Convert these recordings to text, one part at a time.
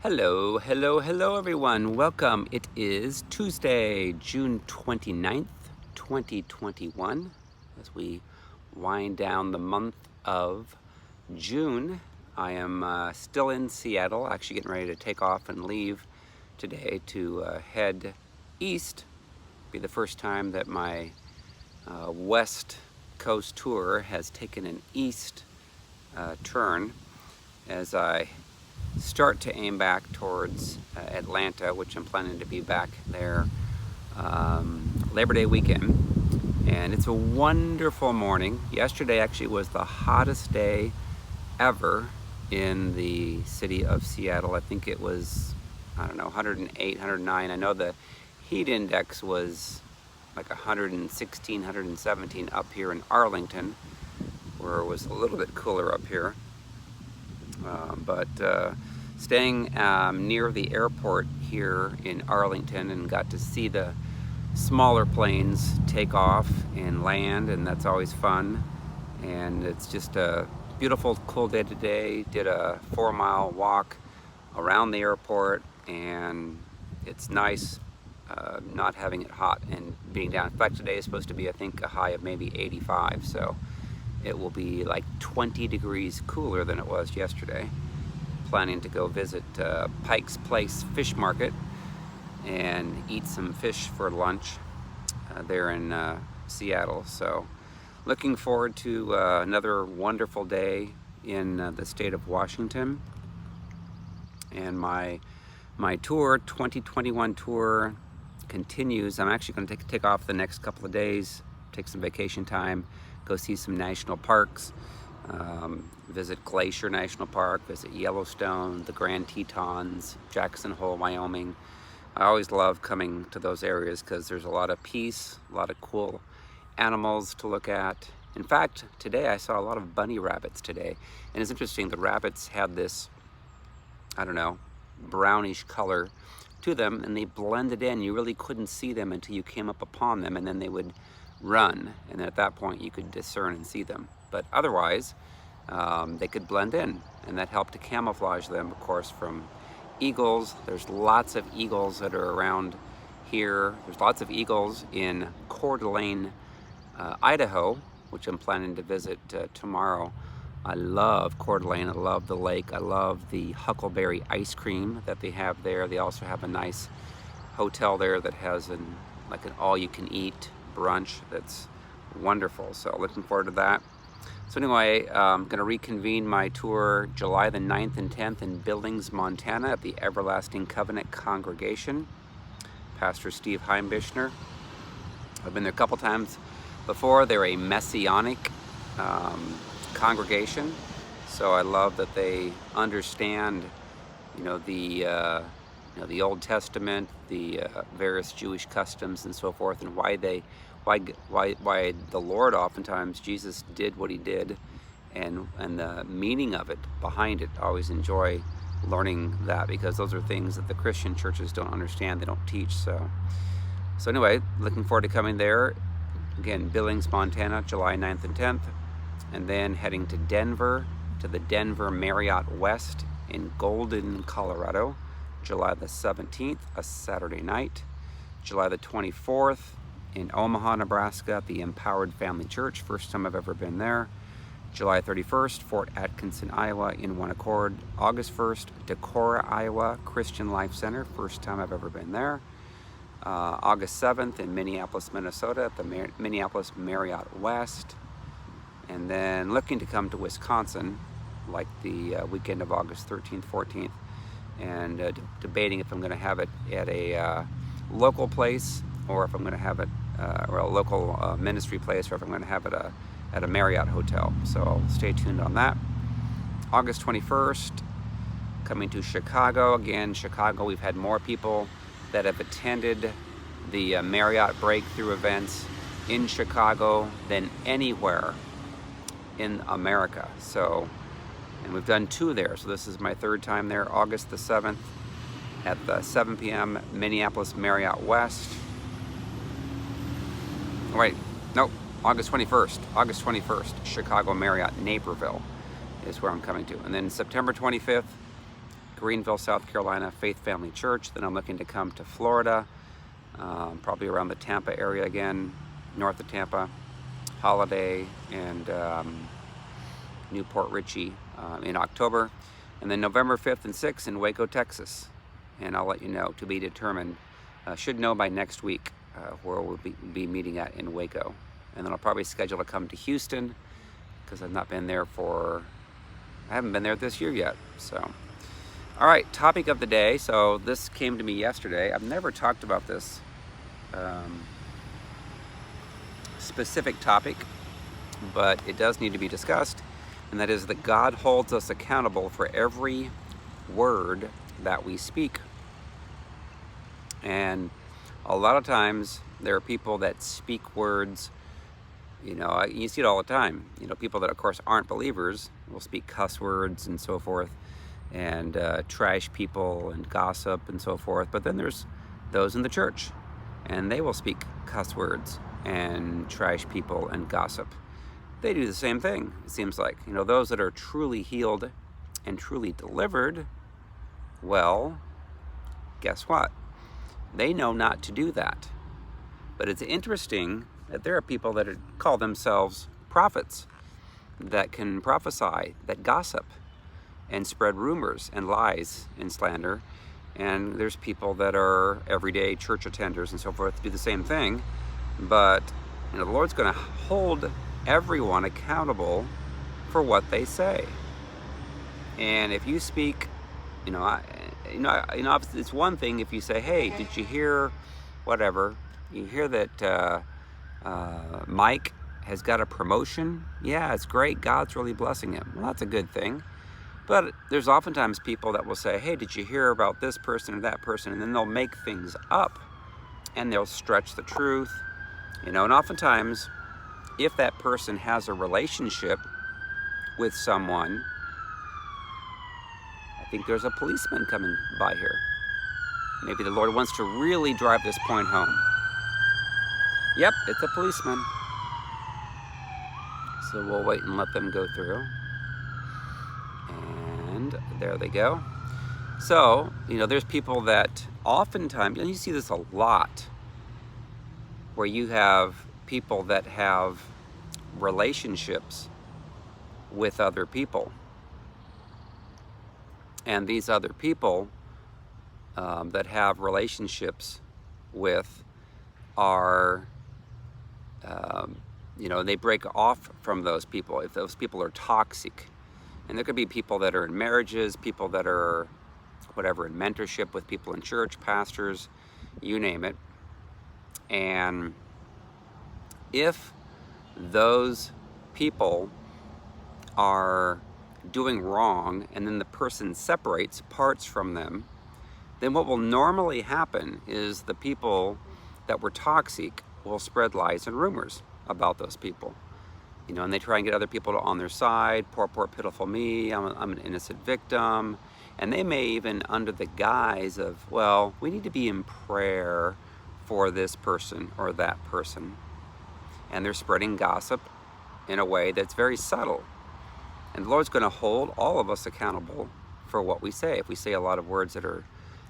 Hello everyone. Welcome. It is Tuesday, June 29th, 2021. As we wind down the month of June, I am still in Seattle, actually getting ready to take off and leave today to head east. Be the first time that my West Coast tour has taken an east turn as I start to aim back towards Atlanta, which I'm planning to be back there Labor Day weekend. And it's a wonderful morning. Yesterday actually was the hottest day ever in the city of Seattle. I think it was, 108, 109. I know the heat index was like 116, 117 up here in Arlington, where it was a little bit cooler up here. But staying near the airport here in Arlington, and got to see the smaller planes take off and land, and that's always fun. And it's just a beautiful, cool day today. Did a 4-mile walk around the airport, and it's nice not having it hot and being down. In fact, today is supposed to be, I think, a high of maybe 85, so it will be like 20 degrees cooler than it was yesterday. Planning to go visit Pike's Place Fish Market and eat some fish for lunch there in Seattle. So looking forward to another wonderful day in the state of Washington. And my tour, 2021 tour, continues. I'm actually going to take off the next couple of days, take some vacation time, go see some national parks, visit Glacier National Park, visit Yellowstone, the Grand Tetons, Jackson Hole, Wyoming. I always love coming to those areas because there's a lot of peace, a lot of cool animals to look at. In fact, today I saw a lot of bunny rabbits today. And it's interesting, the rabbits had this, brownish color to them, and they blended in. You really couldn't see them until you came up upon them, and then they would run, and at that point you could discern and see them. But otherwise, they could blend in, and that helped to camouflage them, of course, from eagles. There's lots of eagles that are around here. There's lots of eagles in Coeur d'Alene, Idaho, which I'm planning to visit tomorrow. I love Coeur d'Alene. I love the lake. I love the huckleberry ice cream that they have there. They also have a nice hotel there that has an all-you-can-eat brunch that's wonderful. So looking forward to that. So anyway, I'm going to reconvene my tour July the 9th and 10th in Billings, Montana at the Everlasting Covenant Congregation. Pastor Steve Heimbishner. I've been there a couple times before. They're a Messianic congregation, so I love that they understand, the Old Testament, the various Jewish customs and so forth, and why the Lord, oftentimes Jesus did what he did, and the meaning of it behind it. I always enjoy learning that, because those are things that the Christian churches don't understand, they don't teach. So anyway, looking forward to coming there. Again, Billings, Montana, July 9th and 10th, and then heading to Denver, to the Denver Marriott West in Golden, Colorado, July the 17th, a Saturday night. July the 24th in Omaha, Nebraska at the Empowered Family Church, first time I've ever been there. July 31st, Fort Atkinson, Iowa in One Accord. August 1st, Decorah, Iowa, Christian Life Center, first time I've ever been there. August 7th in Minneapolis, Minnesota at the Minneapolis Marriott West. And then looking to come to Wisconsin, like the weekend of August 13th, 14th, and debating if I'm going to have it at a local place, or if I'm going to have it, or a local ministry place, or if I'm going to have it at a Marriott hotel. So stay tuned on that. August 21st, coming to Chicago. Again, Chicago, we've had more people that have attended the Marriott Breakthrough events in Chicago than anywhere in America. So, and we've done 2 there. So this is my 3rd time there. August the 7th at the 7 p.m. Minneapolis Marriott West. August 21st, Chicago Marriott Naperville is where I'm coming to. And then September 25th, Greenville, South Carolina, Faith Family Church. Then I'm looking to come to Florida, probably around the Tampa area again, north of Tampa, Holiday, and Newport Richey in October. And then November 5th and 6th in Waco, Texas. And I'll let you know, to be determined. Should know by next week where we'll be meeting at in Waco. And then I'll probably schedule to come to Houston, because I've not been there I haven't been there this year yet. So, all right, topic of the day. So this came to me yesterday. I've never talked about this specific topic, but it does need to be discussed. And that is that God holds us accountable for every word that we speak. And a lot of times there are people that speak words, you see it all the time. People that of course aren't believers will speak cuss words and so forth, and trash people and gossip and so forth. But then there's those in the church, and they will speak cuss words and trash people and gossip. They do the same thing, it seems like. Those that are truly healed and truly delivered, well, guess what? They know not to do that. But it's interesting that there are people that call themselves prophets, that can prophesy, that gossip and spread rumors and lies and slander. And there's people that are everyday church attenders and so forth, do the same thing. But the Lord's going to hold everyone accountable for what they say. And if you speak, it's one thing if you say, hey, did you hear whatever? You hear that Mike has got a promotion? Yeah, it's great. God's really blessing him. Well, that's a good thing. But there's oftentimes people that will say, hey, did you hear about this person or that person? And then they'll make things up, and they'll stretch the truth. And oftentimes, if that person has a relationship with someone, I think there's a policeman coming by here. Maybe the Lord wants to really drive this point home. Yep, it's a policeman. So we'll wait and let them go through. And there they go. So, there's people that oftentimes, you see this a lot, where you have people that have relationships with other people. And these other people that have relationships with are, they break off from those people if those people are toxic. And there could be people that are in marriages, people that are, whatever, in mentorship with people in church, pastors, you name it. And if those people are doing wrong and then the person separates, parts from them, then what will normally happen is the people that were toxic will spread lies and rumors about those people. And they try and get other people on their side. Poor, pitiful me. I'm an innocent victim. And they may even, under the guise of, well, we need to be in prayer for this person or that person. And they're spreading gossip in a way that's very subtle. And the Lord's going to hold all of us accountable for what we say. If we say a lot of words that are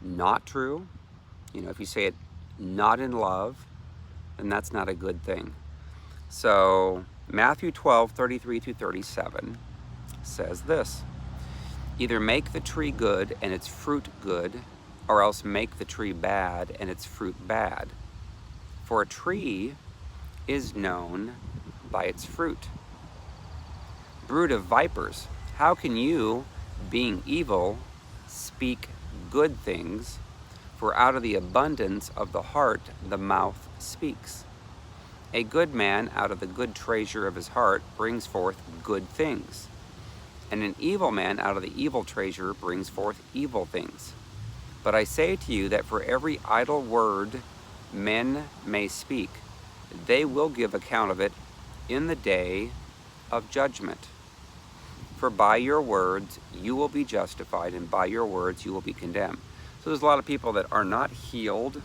not true, if you say it not in love, then that's not a good thing. So Matthew 12:33-37 says this: either make the tree good and its fruit good, or else make the tree bad and its fruit bad. For a tree is known by its fruit. Brood of vipers, how can you, being evil, speak good things? For out of the abundance of the heart the mouth speaks. A good man out of the good treasure of his heart brings forth good things, and an evil man out of the evil treasure brings forth evil things. But I say to you that for every idle word men may speak, they will give account of it in the day of judgment. For by your words you will be justified, and by your words you will be condemned. So there's a lot of people that are not healed,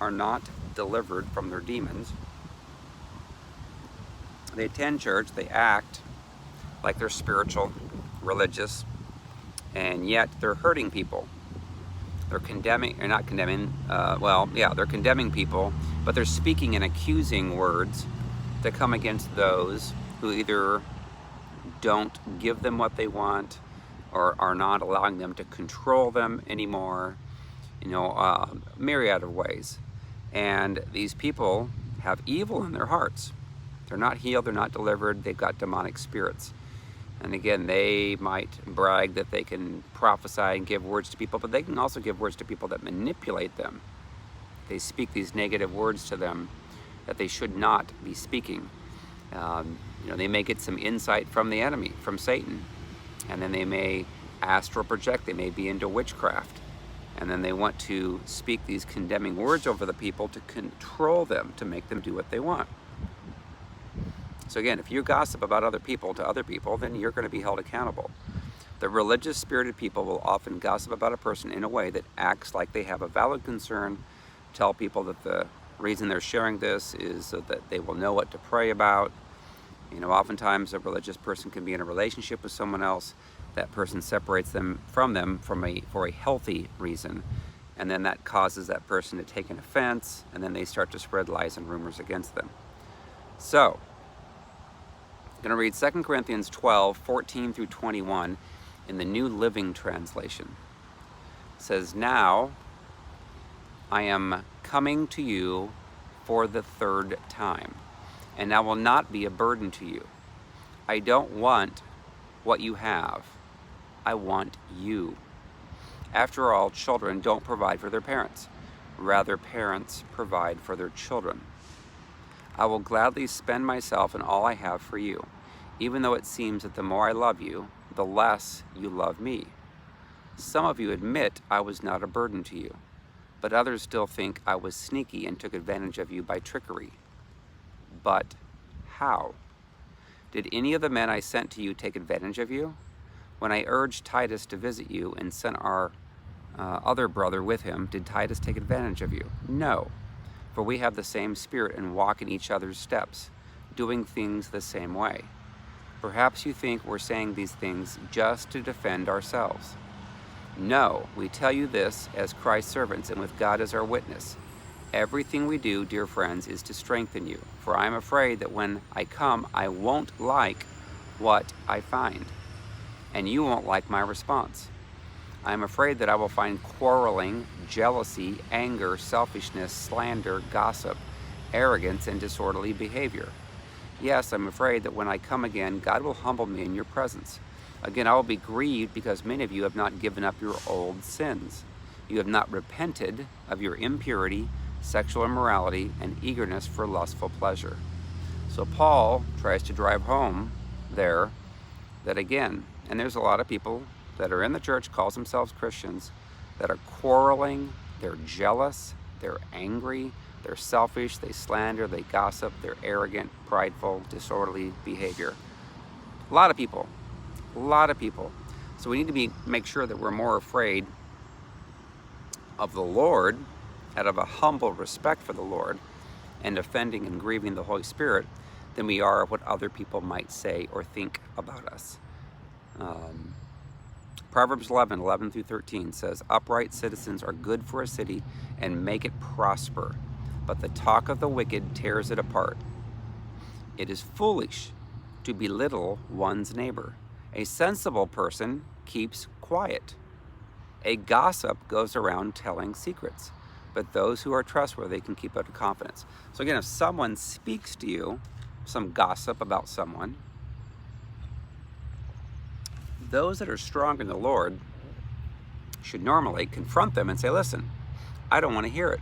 are not delivered from their demons. They attend church, they act like they're spiritual, religious, and yet they're hurting people. They're condemning, or not condemning, they're condemning people, but they're speaking and accusing words that come against those who either don't give them what they want or are not allowing them to control them anymore, myriad of ways. And these people have evil in their hearts. They're not healed, they're not delivered, they've got demonic spirits. And again, they might brag that they can prophesy and give words to people, but they can also give words to people that manipulate them. They speak these negative words to them that they should not be speaking. They may get some insight from the enemy, from Satan, and then they may astral project, they may be into witchcraft, and then they want to speak these condemning words over the people to control them, to make them do what they want. So again, if you gossip about other people to other people, then you're going to be held accountable. The religious spirited people will often gossip about a person in a way that acts like they have a valid concern, tell people that the reason they're sharing this is so that they will know what to pray about. Oftentimes a religious person can be in a relationship with someone else. That person separates them for a healthy reason. And then that causes that person to take an offense, and then they start to spread lies and rumors against them. So, I'm going to read 2 Corinthians 12, 14 through 21 in the New Living Translation. It says, "Now I am coming to you for the third time, and I will not be a burden to you. I don't want what you have. I want you. After all, children don't provide for their parents. Rather, parents provide for their children. I will gladly spend myself and all I have for you, even though it seems that the more I love you, the less you love me. Some of you admit I was not a burden to you, but others still think I was sneaky and took advantage of you by trickery. But how? Did any of the men I sent to you take advantage of you? When I urged Titus to visit you and sent our other brother with him, did Titus take advantage of you? No, for we have the same spirit and walk in each other's steps, doing things the same way. Perhaps you think we're saying these things just to defend ourselves. No, we tell you this as Christ's servants and with God as our witness. Everything we do, dear friends, is to strengthen you, for I am afraid that when I come, I won't like what I find, and you won't like my response. I am afraid that I will find quarreling, jealousy, anger, selfishness, slander, gossip, arrogance, and disorderly behavior. Yes, I'm afraid that when I come again, God will humble me in your presence. Again, I will be grieved because many of you have not given up your old sins. You have not repented of your impurity, sexual immorality, and eagerness for lustful pleasure." So Paul tries to drive home there that again, and there's a lot of people that are in the church, calls themselves Christians, that are quarreling, they're jealous, they're angry, they're selfish, they slander, they gossip, they're arrogant, prideful, disorderly behavior. A lot of people. So we need to make sure that we're more afraid of the Lord, out of a humble respect for the Lord, and offending and grieving the Holy Spirit, than we are of what other people might say or think about us. Proverbs 11 through 13 says, "Upright citizens are good for a city and make it prosper, but the talk of the wicked tears it apart. It is foolish to belittle one's neighbor. A sensible person keeps quiet. A gossip goes around telling secrets, but those who are trustworthy can keep out of confidence." So again, if someone speaks to you, some gossip about someone, those that are strong in the Lord should normally confront them and say, "Listen, I don't want to hear it.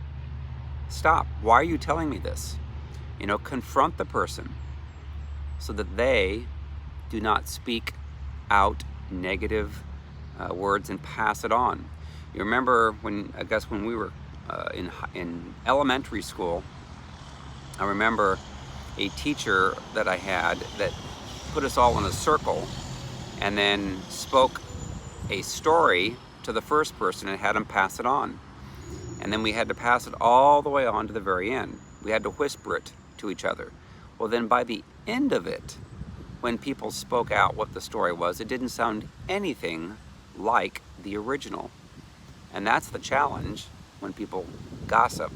Stop. Why are you telling me this?" Confront the person so that they do not speak out negative words and pass it on. You remember when we were in elementary school, I remember a teacher that I had that put us all in a circle and then spoke a story to the first person and had them pass it on. And then we had to pass it all the way on to the very end. We had to whisper it to each other. Well, then by the end of it, when people spoke out what the story was, it didn't sound anything like the original. And that's the challenge when people gossip,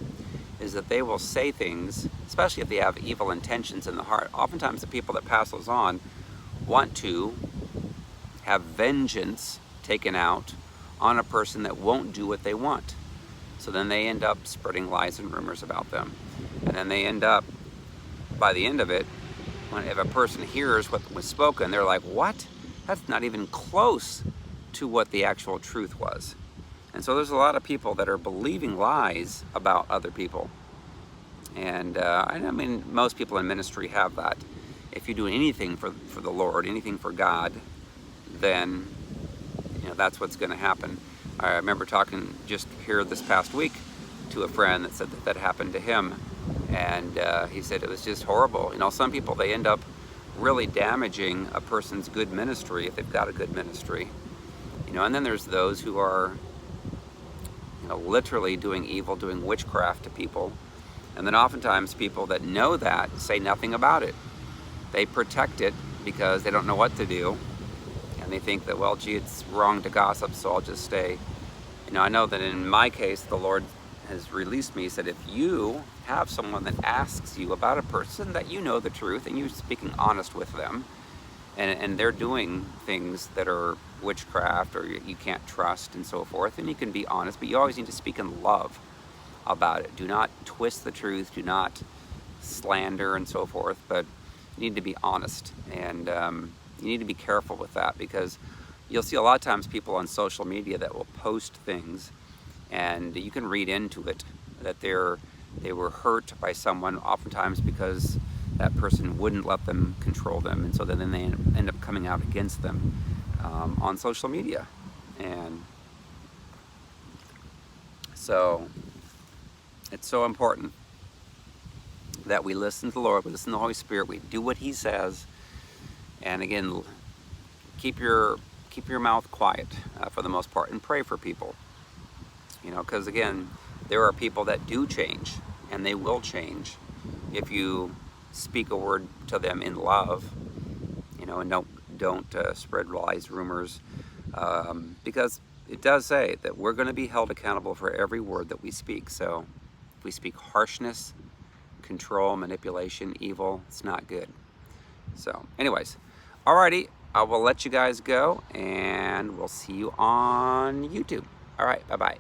is that they will say things, especially if they have evil intentions in the heart. Oftentimes the people that pass those on want to have vengeance taken out on a person that won't do what they want. So then they end up spreading lies and rumors about them. And then they end up, by the end of it, if a person hears what was spoken, they're like, what? That's not even close to what the actual truth was. And so there's a lot of people that are believing lies about other people. And I mean, most people in ministry have that. If you do anything for the Lord, anything for God, then that's what's going to happen. I remember talking just here this past week to a friend that said that happened to him. And he said it was just horrible. Some people, they end up really damaging a person's good ministry if they've got a good ministry. And then there's those who are literally doing evil, doing witchcraft to people. And then oftentimes people that know that say nothing about it. They protect it because they don't know what to do. And they think that, well, gee, it's wrong to gossip, so I'll just stay. I know that in my case, the Lord has released me. He said, if you have someone that asks you about a person that you know the truth and you're speaking honest with them, and they're doing things that are witchcraft or you can't trust and so forth, and you can be honest, but you always need to speak in love about it. Do not twist the truth, do not slander and so forth, but you need to be honest. And you need to be careful with that, because you'll see a lot of times people on social media that will post things and you can read into it that they were hurt by someone, oftentimes because that person wouldn't let them control them, and so then they end up coming out against them on social media. And so it's so important that we listen to the Lord, we listen to the Holy Spirit, we do what He says, and again, keep your mouth quiet for the most part, and pray for people. Because again, there are people that do change, and they will change if you speak a word to them in love, and don't spread lies, rumors, because it does say that we're going to be held accountable for every word that we speak. So if we speak harshness, control, manipulation, evil, it's not good. So anyways, alrighty, I will let you guys go, and we'll see you on YouTube. All right, bye-bye.